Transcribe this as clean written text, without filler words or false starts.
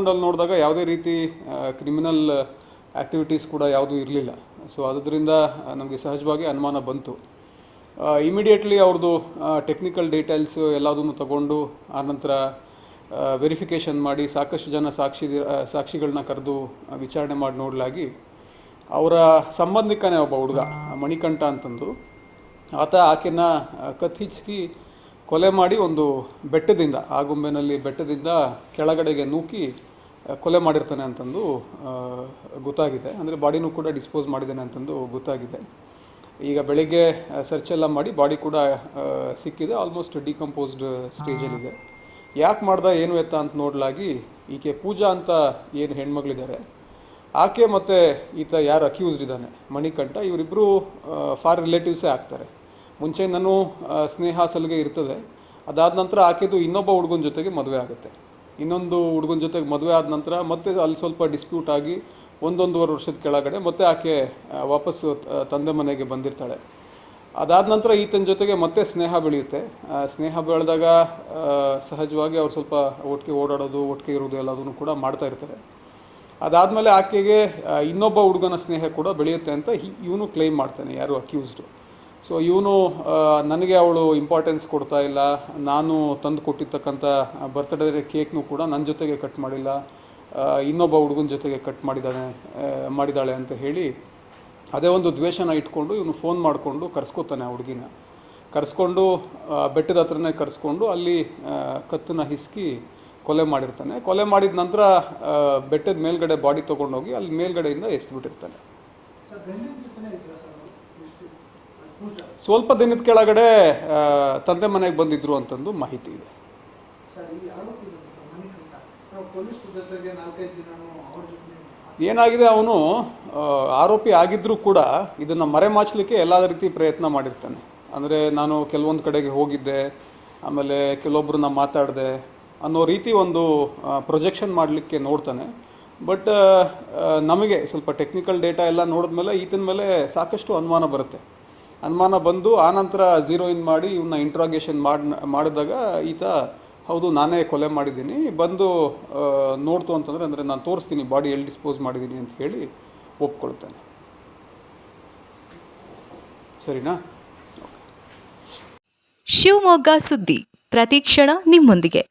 ಬ್ಯಾಕ್ಗ್ರೌಂಡಲ್ಲಿ ನೋಡಿದಾಗ ಯಾವುದೇ ರೀತಿ ಕ್ರಿಮಿನಲ್ ಆ್ಯಕ್ಟಿವಿಟೀಸ್ ಕೂಡ ಯಾವುದೂ ಇರಲಿಲ್ಲ. ಸೊ ಅದರಿಂದ ನಮಗೆ ಸಹಜವಾಗಿ ಅನುಮಾನ ಬಂತು. ಇಮಿಡಿಯೇಟ್ಲಿ ಅವ್ರದ್ದು ಟೆಕ್ನಿಕಲ್ ಡೀಟೇಲ್ಸು ಎಲ್ಲದನ್ನು ತಗೊಂಡು ಆನಂತರ ವೆರಿಫಿಕೇಷನ್ ಮಾಡಿ ಸಾಕಷ್ಟು ಜನ ಸಾಕ್ಷಿಗಳನ್ನ ಕರೆದು ವಿಚಾರಣೆ ಮಾಡಿ ನೋಡಲಾಗಿ ಅವರ ಸಂಬಂಧಿಕನೇ ಒಬ್ಬ ಹುಡುಗ ಮಣಿಕಂಠ ಅಂತಂದು ಆಕೆನ ಕತ್ತಿಚ್ಚಿ ಕೊಲೆ ಮಾಡಿ ಒಂದು ಬೆಟ್ಟದಿಂದ, ಆಗುಂಬೆನಲ್ಲಿ ಬೆಟ್ಟದಿಂದ ಕೆಳಗಡೆಗೆ ನೂಕಿ ಕೊಲೆ ಮಾಡಿರ್ತಾನೆ ಅಂತಂದು ಗೊತ್ತಾಗಿದೆ. ಅಂದರೆ ಬಾಡಿನೂ ಕೂಡ ಡಿಸ್ಪೋಸ್ ಮಾಡಿದ್ದಾನೆ ಅಂತಂದು ಗೊತ್ತಾಗಿದೆ. ಈಗ ಬೆಳಗ್ಗೆ ಸರ್ಚ್ ಎಲ್ಲ ಮಾಡಿ ಬಾಡಿ ಕೂಡ ಸಿಕ್ಕಿದೆ, ಆಲ್ಮೋಸ್ಟ್ ಡಿಕಂಪೋಸ್ಡ್ ಸ್ಟೇಜಲ್ಲಿದೆ. ಯಾಕೆ ಮಾಡ್ದ ಏನು ಎತ್ತ ಅಂತ ನೋಡಲಾಗಿ ಈಕೆ ಪೂಜಾ ಅಂತ ಏನು ಹೆಣ್ಮಗಳಿದ್ದಾರೆ ಆಕೆ ಮತ್ತು ಈತ ಯಾರು ಅಕ್ಯೂಸ್ಡ್ ಇದ್ದಾನೆ ಮಣಿಕಂಠ, ಇವರಿಬ್ಬರು ಫಾರ್ ರಿಲೇಟಿವ್ಸೇ ಆಗ್ತಾರೆ. ಮುಂಚೆಯಿಂದನೂ ಸ್ನೇಹ ಸಲಿಗೆ ಇರ್ತದೆ. ಅದಾದ ನಂತರ ಆಕೆದು ಇನ್ನೊಬ್ಬ ಹುಡುಗನ ಜೊತೆಗೆ ಮದುವೆ ಆಗುತ್ತೆ. ಇನ್ನೊಂದು ಹುಡುಗನ ಜೊತೆಗೆ ಮದುವೆ ಆದ ನಂತರ ಮತ್ತೆ ಅಲ್ಲಿ ಸ್ವಲ್ಪ ಡಿಸ್ಪ್ಯೂಟ್ ಆಗಿ 1-1.5 ವರ್ಷದ ಕೆಳಗಡೆ ಮತ್ತೆ ಆಕೆ ವಾಪಸ್ಸು ತಂದೆ ಮನೆಗೆ ಬಂದಿರ್ತಾಳೆ. ಅದಾದ ನಂತರ ಈತನ ಜೊತೆಗೆ ಮತ್ತೆ ಸ್ನೇಹ ಬೆಳೆಯುತ್ತೆ. ಸ್ನೇಹ ಬೆಳೆದಾಗ ಸಹಜವಾಗಿ ಅವ್ರು ಸ್ವಲ್ಪ ಒಟ್ಟಿಗೆ ಓಡಾಡೋದು, ಒಟ್ಟಿಗೆ ಇರೋದು ಎಲ್ಲದನ್ನು ಕೂಡ ಮಾಡ್ತಾ ಇರ್ತಾರೆ. ಅದಾದಮೇಲೆ ಆಕೆಗೆ ಇನ್ನೊಬ್ಬ ಹುಡುಗನ ಸ್ನೇಹ ಕೂಡ ಬೆಳೆಯುತ್ತೆ ಅಂತ ಇವನು ಕ್ಲೈಮ್ ಮಾಡ್ತಾನೆ, ಯಾರು ಅಕ್ಯೂಸ್ಡು. ಸೊ ಇವನು ನನಗೆ ಅವಳು ಇಂಪಾರ್ಟೆನ್ಸ್ ಕೊಡ್ತಾ ಇಲ್ಲ, ನಾನು ತಂದು ಕೊಟ್ಟಿರ್ತಕ್ಕಂಥ ಬರ್ತ್ಡೇ ಕೇಕ್ನೂ ಕೂಡ ನನ್ನ ಜೊತೆಗೆ ಕಟ್ ಮಾಡಿಲ್ಲ, ಇನ್ನೊಬ್ಬ ಹುಡುಗನ ಜೊತೆಗೆ ಕಟ್ ಮಾಡಿದ್ದಾಳೆ ಅಂತ ಹೇಳಿ ಅದೇ ಒಂದು ದ್ವೇಷನ ಇಟ್ಕೊಂಡು ಇವನು ಫೋನ್ ಮಾಡಿಕೊಂಡು ಕರೆಸ್ಕೊತಾನೆ ಆ ಹುಡುಗಿನ. ಕರೆಸ್ಕೊಂಡು ಬೆಟ್ಟದ ಹತ್ರನೇ ಕರೆಸ್ಕೊಂಡು ಅಲ್ಲಿ ಕತ್ತನ್ನು ಹಿಸ್ಕಿ ಕೊಲೆ ಮಾಡಿರ್ತಾನೆ. ಕೊಲೆ ಮಾಡಿದ ನಂತರ ಬೆಟ್ಟದ ಮೇಲ್ಗಡೆ ಬಾಡಿ ತೊಗೊಂಡೋಗಿ ಅಲ್ಲಿ ಮೇಲ್ಗಡೆಯಿಂದ ಎಸ್ಬಿಟ್ಟಿರ್ತಾನೆ. ಸ್ವಲ್ಪ ದಿನದ ಕೆಳಗಡೆ ತಂದೆ ಮನೆಗೆ ಬಂದಿದ್ರು ಅಂತಂದು ಮಾಹಿತಿ ಇದೆ. ಏನಾಗಿದೆ, ಅವನು ಆರೋಪಿ ಆಗಿದ್ದರೂ ಕೂಡ ಇದನ್ನು ಮರೆಮಾಚಲಿಕ್ಕೆ ಎಲ್ಲ ರೀತಿ ಪ್ರಯತ್ನ ಮಾಡಿರ್ತಾನೆ. ಅಂದರೆ ನಾನು ಕೆಲವೊಂದು ಕಡೆಗೆ ಹೋಗಿದ್ದೆ, ಆಮೇಲೆ ಕೆಲವೊಬ್ಬರನ್ನ ಮಾತಾಡಿದೆ ಅನ್ನೋ ರೀತಿ ಒಂದು ಪ್ರೊಜೆಕ್ಷನ್ ಮಾಡಲಿಕ್ಕೆ ನೋಡ್ತಾನೆ. ಬಟ್ ನಮಗೆ ಸ್ವಲ್ಪ ಟೆಕ್ನಿಕಲ್ ಡೇಟಾ ಎಲ್ಲ ನೋಡಿದ್ಮೇಲೆ ಈತನ ಮೇಲೆ ಸಾಕಷ್ಟು ಅನುಮಾನ ಬರುತ್ತೆ. ಅನುಮಾನ ಬಂದು ಆನಂತರ ಝೀರೋ ಮಾಡಿ ಇವನ್ನ ಇಂಟ್ರಾಗೇಷನ್ ಮಾಡಿದಾಗ ಈತ ಹೌದು ನಾನೇ ಕೊಲೆ ಮಾಡಿದ್ದೀನಿ, ಬಂದು ನೋಡ್ತು ಅಂತಂದರೆ ಅಂದರೆ ನಾನು ತೋರಿಸ್ತೀನಿ ಬಾಡಿ ಎಲ್ಲಿ ಡಿಸ್ಪೋಸ್ ಮಾಡಿದ್ದೀನಿ ಅಂತ ಹೇಳಿ ಒಪ್ಕೊಳ್ತಾನೆ. ಸರಿನಾ? ಶಿವಮೊಗ್ಗ ಸುದ್ದಿ ಪ್ರತಿಕ್ಷಣ ನಿಮ್ಮೊಂದಿಗೆ.